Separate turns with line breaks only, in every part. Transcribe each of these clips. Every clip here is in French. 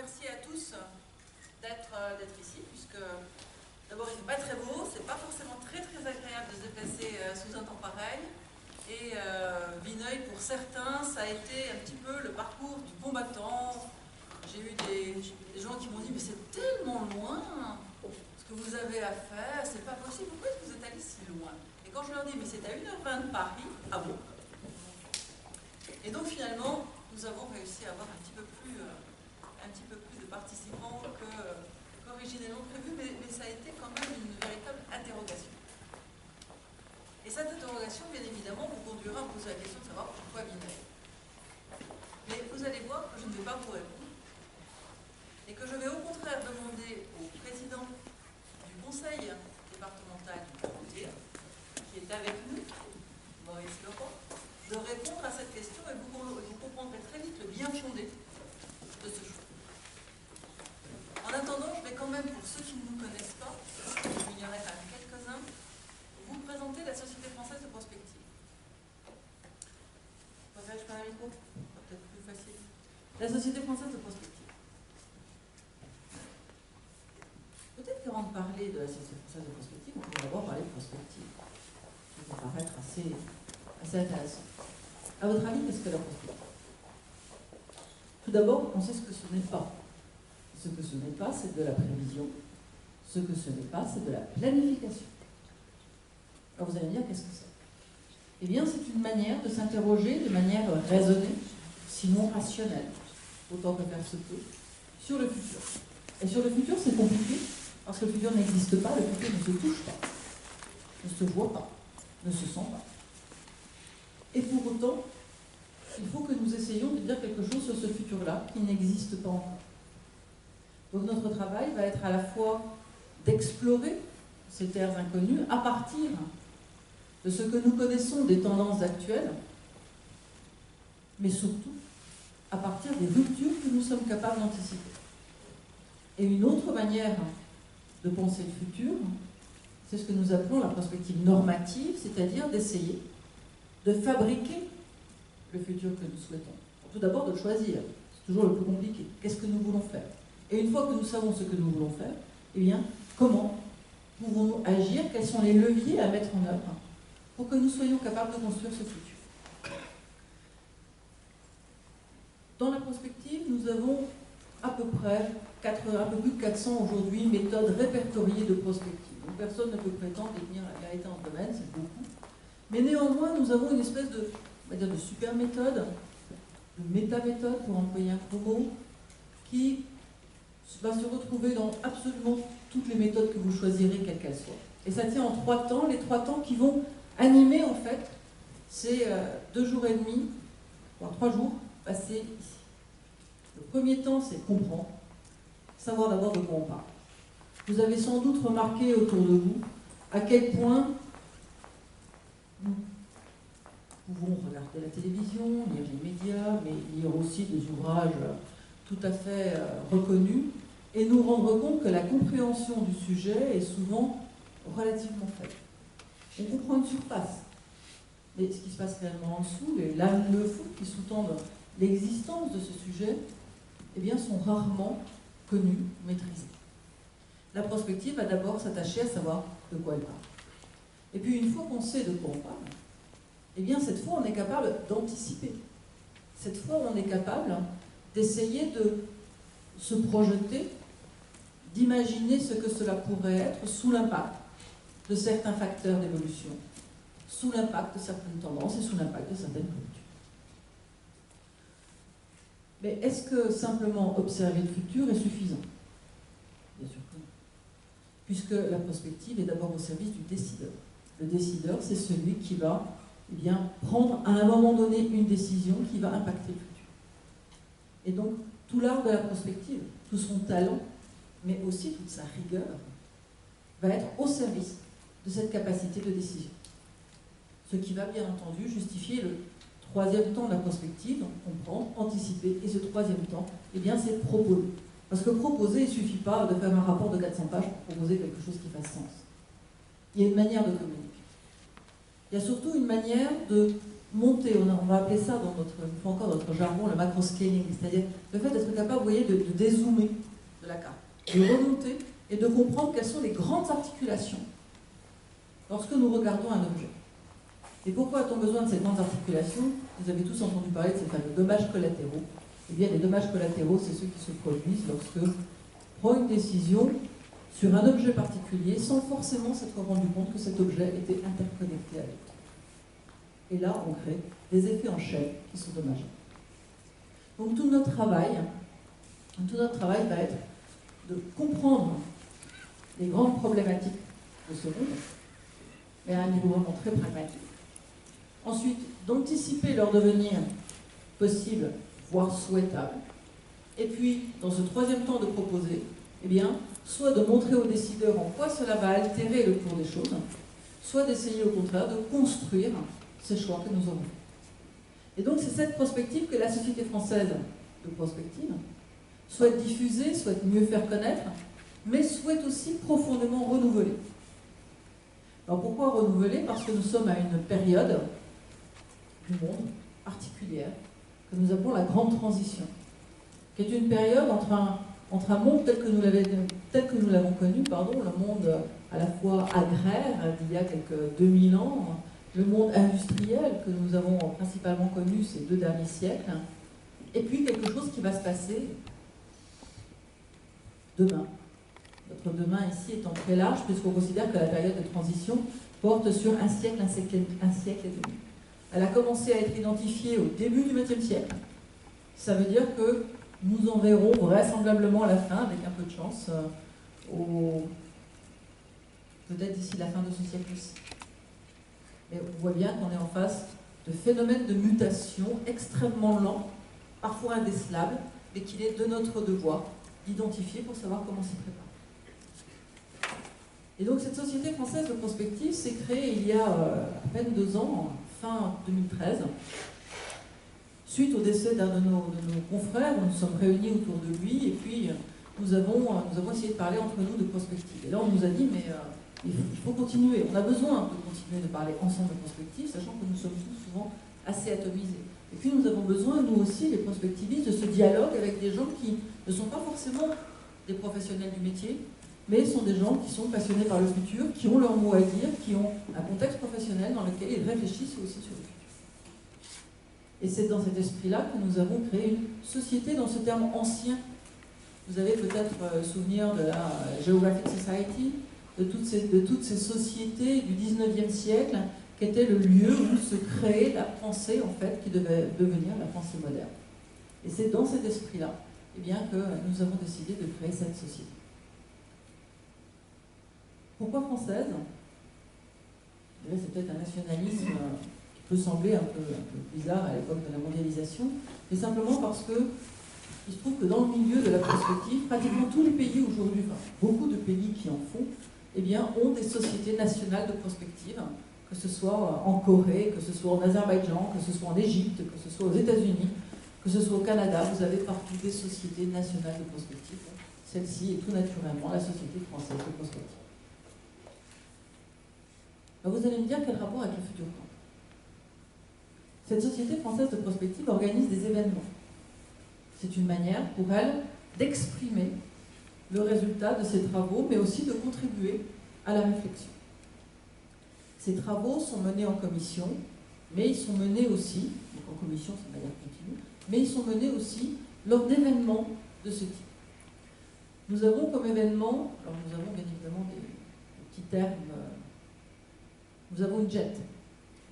remercier à tous d'être ici, puisque d'abord il ne fait pas très beau, c'est pas forcément très agréable de se déplacer sous un temps pareil. Et Vineuil, pour certains, ça a été un petit peu le parcours du combattant. J'ai eu des gens qui m'ont dit, mais c'est tellement loin, ce que vous avez à faire, c'est pas possible, pourquoi est-ce que vous êtes allé si loin? Et quand je leur dis, mais c'est à 1h20 de Paris, ah bon? Et donc finalement, nous avons réussi à avoir un petit peu plus de participants qu'originellement prévu, mais ça a été quand même une véritable interrogation. Et cette interrogation, bien évidemment, vous conduira à poser la question de savoir pourquoi Vineuil. Mais vous allez voir que je ne vais pas vous répondre, et que je vais au contraire demander au président du conseil départemental du Courtier, qui est avec nous, Maurice Leroy, de répondre à cette question, et vous comprendrez très vite le bien fondé de ce choix. En attendant, je vais quand même, pour ceux qui ne nous connaissent pas, il y en a quand même quelques-uns, vous présenter la Société française de prospective. Je prends un micro, peut-être plus facile. La Société française de prospective. Peut-être qu'avant de parler de la Société française de prospective, on peut d'abord parler de prospective. Ça va paraître assez intéressant. À votre avis, qu'est-ce que la prospective? Tout d'abord, on sait ce que ce n'est pas. Ce que ce n'est pas, c'est de la prévision. Ce que ce n'est pas, c'est de la planification. Alors vous allez me dire, qu'est-ce que c'est? Eh bien, c'est une manière de s'interroger de manière raisonnée, sinon rationnelle, autant que faire se peut, sur le futur. Et sur le futur, c'est compliqué, parce que le futur n'existe pas, le futur ne se touche pas, ne se voit pas, ne se sent pas. Et pour autant, il faut que nous essayions de dire quelque chose sur ce futur-là qui n'existe pas encore. Donc notre travail va être à la fois d'explorer ces terres inconnues à partir de ce que nous connaissons des tendances actuelles, mais surtout à partir des ruptures que nous sommes capables d'anticiper. Et une autre manière de penser le futur, c'est ce que nous appelons la prospective normative, c'est-à-dire d'essayer de fabriquer le futur que nous souhaitons. Tout d'abord de le choisir, c'est toujours le plus compliqué. Qu'est-ce que nous voulons faire? Et une fois que nous savons ce que nous voulons faire, eh bien, comment pouvons-nous agir? Quels sont les leviers à mettre en œuvre pour que nous soyons capables de construire ce futur? Dans la prospective, nous avons à peu près un peu plus de 400 aujourd'hui méthodes répertoriées de prospective. Donc personne ne peut prétendre détenir la vérité en ce domaine, c'est beaucoup. Mais néanmoins, nous avons une espèce de, on va dire, de super méthode, de méta-méthode, pour employer un promo, qui va se retrouver dans absolument toutes les méthodes que vous choisirez, quelles qu'elles soient. Et ça tient en 3 temps, les 3 temps qui vont animer en fait ces 2 jours et demi, voire 3 jours passés ici. Le premier temps, c'est comprendre, savoir d'abord de quoi on parle. Vous avez sans doute remarqué autour de vous à quel point nous pouvons regarder la télévision, lire les médias, mais lire aussi des ouvrages tout à fait reconnus, et nous rendre compte que la compréhension du sujet est souvent relativement faible. On comprend une surface, mais ce qui se passe réellement en dessous, les lames de fond qui sous-tendent l'existence de ce sujet, eh bien, sont rarement connus, maîtrisés. La prospective va d'abord s'attacher à savoir de quoi elle parle. Et puis, une fois qu'on sait de quoi on parle, eh bien, cette fois, on est capable d'anticiper. Cette fois, on est capable d'essayer de se projeter, d'imaginer ce que cela pourrait être sous l'impact de certains facteurs d'évolution, sous l'impact de certaines tendances et sous l'impact de certaines cultures. Mais est-ce que simplement observer le futur est suffisant? Bien sûr que non. Puisque la prospective est d'abord au service du décideur. Le décideur, c'est celui qui va prendre à un moment donné une décision qui va impacter le futur. Et donc, tout l'art de la prospective, tout son talent, mais aussi toute sa rigueur, va être au service de cette capacité de décision. Ce qui va bien entendu justifier le 3e temps de la prospective, donc comprendre, anticiper, et ce 3e temps, eh bien, c'est proposer. Parce que proposer, il ne suffit pas de faire un rapport de 400 pages pour proposer quelque chose qui fasse sens. Il y a une manière de communiquer. Il y a surtout une manière de monter, on va appeler ça dans une fois encore notre jargon, le macro-scaling, c'est-à-dire le fait d'être capable, vous voyez, de dézoomer de la carte, de remonter et de comprendre quelles sont les grandes articulations lorsque nous regardons un objet. Et pourquoi a-t-on besoin de ces grandes articulations? Vous avez tous entendu parler de ces fameux dommages collatéraux. Eh bien, les dommages collatéraux, c'est ceux qui se produisent lorsque on prend une décision sur un objet particulier sans forcément s'être rendu compte que cet objet était interconnecté à l'autre. Et là, on crée des effets en chaîne qui sont dommageables. Donc tout notre travail va être de comprendre les grandes problématiques de ce monde, mais à un niveau vraiment très pragmatique. Ensuite, d'anticiper leur devenir possible, voire souhaitable. Et puis, dans ce troisième temps, de proposer, eh bien, soit de montrer aux décideurs en quoi cela va altérer le cours des choses, soit d'essayer au contraire de construire ces choix que nous aurons. Et donc, c'est cette prospective que la Société française de prospective souhaite diffuser, souhaite mieux faire connaître, mais souhaite aussi profondément renouveler. Alors pourquoi renouveler? Parce que nous sommes à une période du monde particulière que nous appelons la grande transition, qui est une période entre un monde tel que nous l'avons connu, le monde à la fois agraire d'il y a quelques 2000 ans, le monde industriel que nous avons principalement connu ces 2 derniers siècles, et puis quelque chose qui va se passer demain. Notre demain ici étant très large, puisqu'on considère que la période de transition porte sur un siècle et demi. Elle a commencé à être identifiée au début du XXe siècle. Ça veut dire que nous en verrons vraisemblablement à la fin, avec un peu de chance, peut-être d'ici la fin de ce siècle-ci. Mais on voit bien qu'on est en face de phénomènes de mutation extrêmement lents, parfois indécelables, mais qu'il est de notre devoir d'identifier pour savoir comment s'y préparer. Et donc cette Société française de prospective s'est créée il y a à peine 2 ans, fin 2013, suite au décès d'un de nos confrères. Nous nous sommes réunis autour de lui et puis nous avons essayé de parler entre nous de prospective. Et là on nous a dit mais il faut continuer, on a besoin de continuer de parler ensemble de prospective, sachant que nous sommes tous souvent assez atomisés. Et puis nous avons besoin, nous aussi, les prospectivistes, de ce dialogue avec des gens qui ne sont pas forcément des professionnels du métier, mais sont des gens qui sont passionnés par le futur, qui ont leur mot à dire, qui ont un contexte professionnel dans lequel ils réfléchissent aussi sur le futur. Et c'est dans cet esprit-là que nous avons créé une société dans ce terme ancien. Vous avez peut-être souvenir de la Geographic Society, de toutes ces sociétés du 19e siècle, qui étaient le lieu où se créait la pensée, en fait, qui devait devenir la pensée moderne. Et c'est dans cet esprit-là, eh bien, que nous avons décidé de créer cette société. Pourquoi française? C'est peut-être un nationalisme qui peut sembler un peu bizarre à l'époque de la mondialisation, mais simplement parce que il se trouve que dans le milieu de la prospective, pratiquement tous les pays aujourd'hui, enfin, beaucoup de pays qui en font, eh bien, ont des sociétés nationales de prospective, que ce soit en Corée, que ce soit en Azerbaïdjan, que ce soit en Égypte, que ce soit aux États-Unis, que ce soit au Canada, vous avez partout des sociétés nationales de prospective. Celle-ci est tout naturellement la Société française de prospective. Alors vous allez me dire quel rapport avec le futur camp. Cette Société française de prospective organise des événements. C'est une manière pour elle d'exprimer le résultat de ses travaux, mais aussi de contribuer à la réflexion. Ces travaux sont menés en commission, mais ils sont menés aussi, donc en commission c'est de manière continue, mais ils sont menés aussi lors d'événements de ce type. Nous avons comme événement, alors nous avons bien évidemment des petits termes, nous avons une jet,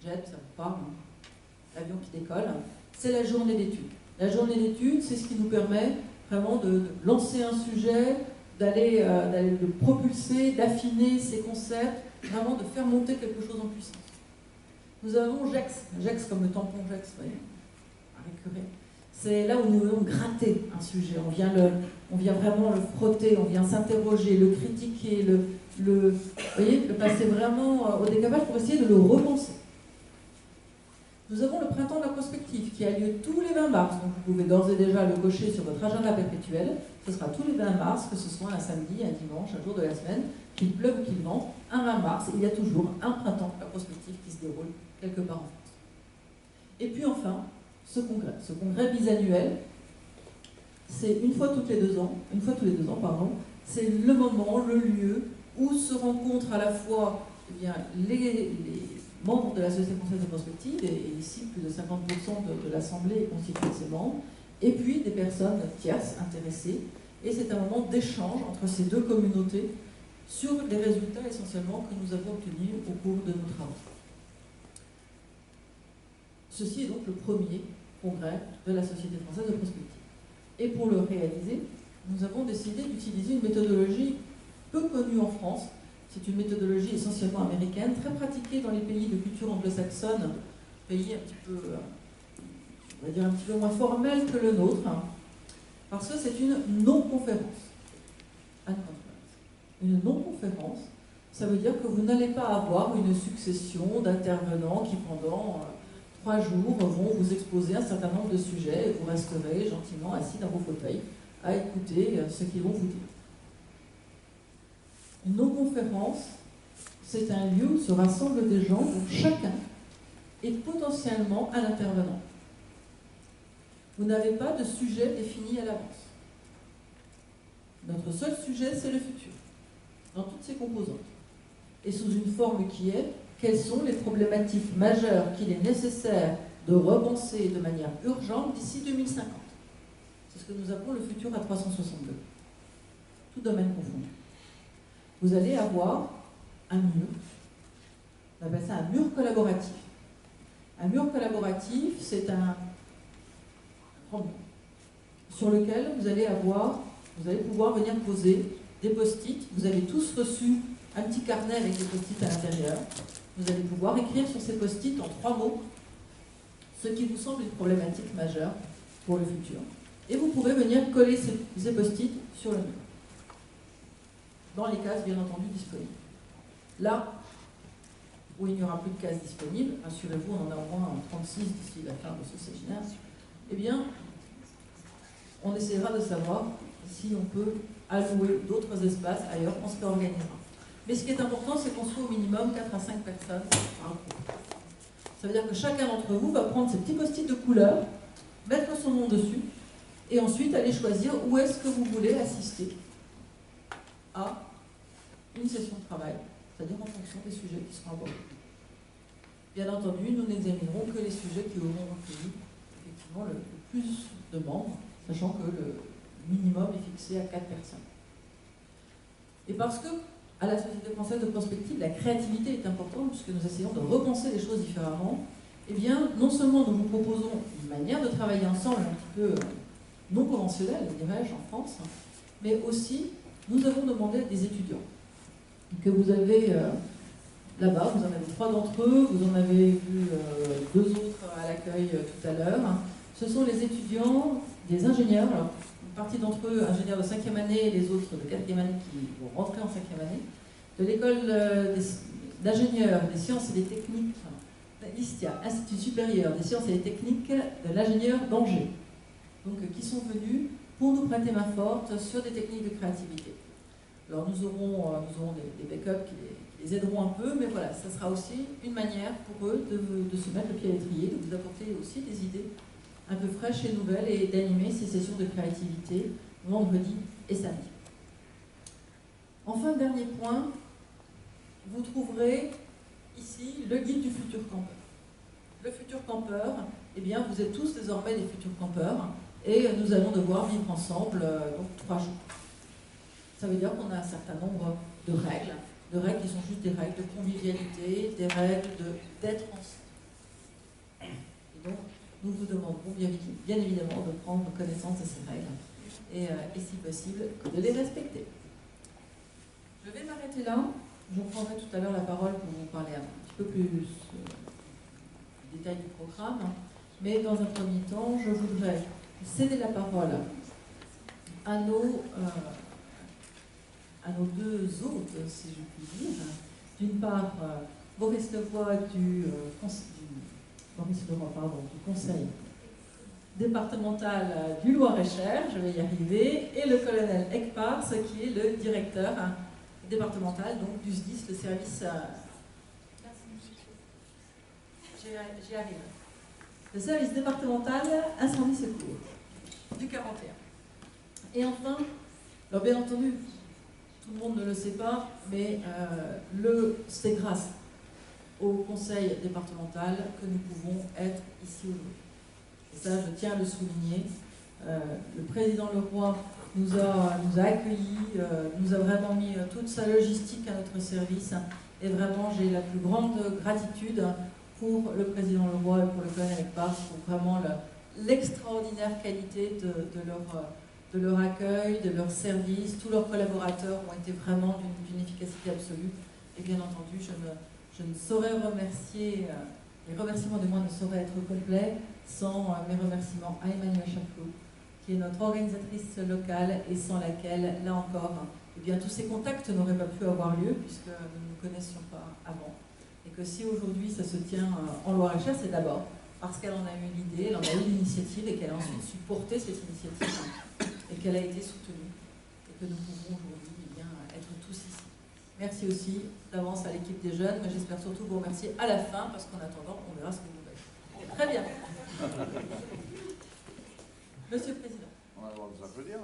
ça vous parle, hein, l'avion qui décolle, c'est la journée d'études. La journée d'études, c'est ce qui nous permet vraiment de lancer un sujet, d'aller le propulser, d'affiner ses concepts, vraiment de faire monter quelque chose en puissance. Nous avons GEX comme le tampon GEX, vous voyez, à récurer. C'est là où nous voulons gratter un sujet, on vient vraiment le frotter, on vient s'interroger, le critiquer, vous voyez, le passer vraiment au décapage pour essayer de le repenser. Nous avons le printemps de la prospective qui a lieu tous les 20 mars, donc vous pouvez d'ores et déjà le cocher sur votre agenda perpétuel. Ce sera tous les 20 mars, que ce soit un samedi, un dimanche, un jour de la semaine, qu'il pleuve ou qu'il vente, un 20 mars, il y a toujours un printemps de la prospective qui se déroule quelque part en France. Et puis enfin, ce congrès bisannuel, c'est une fois tous les 2 ans, c'est le moment, le lieu où se rencontrent à la fois les membres de la Société française de prospective, et ici plus de 50% de l'Assemblée est constituée de ces membres, et puis des personnes tierces intéressées, et c'est un moment d'échange entre ces deux communautés sur les résultats essentiellement que nous avons obtenus au cours de nos travaux. Ceci est donc le premier congrès de la Société française de prospective. Et pour le réaliser, nous avons décidé d'utiliser une méthodologie peu connue en France. C'est une méthodologie essentiellement américaine, très pratiquée dans les pays de culture anglo-saxonne, pays un petit peu, on va dire un petit peu moins formel que le nôtre, parce que c'est une non-conférence. Une non-conférence, ça veut dire que vous n'allez pas avoir une succession d'intervenants qui pendant 3 jours vont vous exposer un certain nombre de sujets et vous resterez gentiment assis dans vos fauteuils à écouter ce qu'ils vont vous dire. Une non-conférence, c'est un lieu où se rassemblent des gens dont chacun est potentiellement un intervenant. Vous n'avez pas de sujet défini à l'avance. Notre seul sujet, c'est le futur, dans toutes ses composantes, et sous une forme qui est: quelles sont les problématiques majeures qu'il est nécessaire de repenser de manière urgente d'ici 2050. C'est ce que nous appelons le futur à 362, tout domaine confondu. Vous allez avoir un mur, on appelle ça un mur collaboratif. Un mur collaboratif, c'est un grand mur sur lequel vous allez pouvoir venir poser des post-it. Vous avez tous reçu un petit carnet avec des post-it à l'intérieur. Vous allez pouvoir écrire sur ces post-it en 3 mots ce qui vous semble une problématique majeure pour le futur. Et vous pourrez venir coller ces post-it sur le mur, dans les cases bien entendu disponibles. Là où il n'y aura plus de cases disponibles, rassurez-vous, on en a au moins 36 d'ici la fin de ce séminaire, eh bien, on essaiera de savoir si on peut allouer d'autres espaces ailleurs, on se réorganisera. Mais ce qui est important, c'est qu'on soit au minimum 4 à 5 personnes par groupe. Ça veut dire que chacun d'entre vous va prendre ses petits post-it de couleur, mettre son nom dessus, et ensuite aller choisir où est-ce que vous voulez assister à une session de travail, c'est-à-dire en fonction des sujets qui seront abordés. Bien entendu, nous n'examinerons que les sujets qui auront recueilli effectivement le plus de membres, sachant que le minimum est fixé à 4 personnes. Et parce que, à la Société française de prospective, la créativité est importante, puisque nous essayons de repenser les choses différemment, eh bien, non seulement nous vous proposons une manière de travailler ensemble un petit peu non conventionnelle, dirais-je, en France, mais aussi, nous avons demandé à des étudiants, que vous avez là-bas, vous en avez 3 d'entre eux, vous en avez vu 2 autres à l'accueil tout à l'heure. Ce sont les étudiants, des ingénieurs, alors, une partie d'entre eux ingénieurs de 5e année, et les autres de 4e année qui vont rentrer en 5e année, de l'école d'ingénieurs des sciences et des techniques, l'ISTIA, Institut supérieur des sciences et des techniques de l'ingénieur d'Angers, donc qui sont venus pour nous prêter main forte sur des techniques de créativité. Alors nous aurons des backups qui les aideront un peu, mais voilà, ça sera aussi une manière pour eux de se mettre le pied à l'étrier, de vous apporter aussi des idées un peu fraîches et nouvelles et d'animer ces sessions de créativité vendredi et samedi. Enfin, dernier point, vous trouverez ici le guide du futur campeur. Le futur campeur, eh bien, vous êtes tous désormais des futurs campeurs et nous allons devoir vivre ensemble donc 3 jours. Ça veut dire qu'on a un certain nombre de règles qui sont juste des règles de convivialité, des règles d'être ensemble. Et donc, nous vous demanderons bien évidemment de prendre connaissance de ces règles et si possible, de les respecter. Je vais m'arrêter là. Je reprendrai tout à l'heure la parole pour vous parler un petit peu plus du détail du programme. Mais dans un premier temps, je voudrais céder la parole à nos 2 hôtes, si je puis dire. D'une part, Boris Leroy du Conseil départemental du Loir-et-Cher, je vais y arriver, et le colonel Ekpars, qui est le directeur départemental donc, du SDIS, le service... J'y arrive. le service départemental incendie secours du 41. Et enfin, alors bien entendu, tout le monde ne le sait pas, mais c'est grâce au conseil départemental que nous pouvons être ici aujourd'hui. Et ça, je tiens à le souligner. Le président Leroy nous a accueillis, nous a vraiment mis toute sa logistique à notre service. Et vraiment, j'ai la plus grande gratitude pour le président Leroy et pour le colonel Ekpars pour vraiment l'extraordinaire qualité de leur accueil, de leur service. Tous leurs collaborateurs ont été vraiment d'une efficacité absolue. Et bien entendu, je ne saurais remercier, les remerciements de moi ne sauraient être complets sans mes remerciements à Emmanuelle Chapelot, qui est notre organisatrice locale et sans laquelle, là encore, eh bien, tous ces contacts n'auraient pas pu avoir lieu puisque nous ne nous connaissions pas avant. Et que si aujourd'hui ça se tient en Loir-et-Cher, c'est d'abord parce qu'elle en a eu l'idée, elle en a eu l'initiative et qu'elle a ensuite supporté cette initiative et qu'elle a été soutenue et que nous pouvons aujourd'hui eh bien, être tous ici. Merci aussi d'avance à l'équipe des jeunes, mais j'espère surtout vous remercier à la fin parce qu'en attendant, on verra ce que vous faites. Très bien. Monsieur le Président.
On va devoir nous applaudir.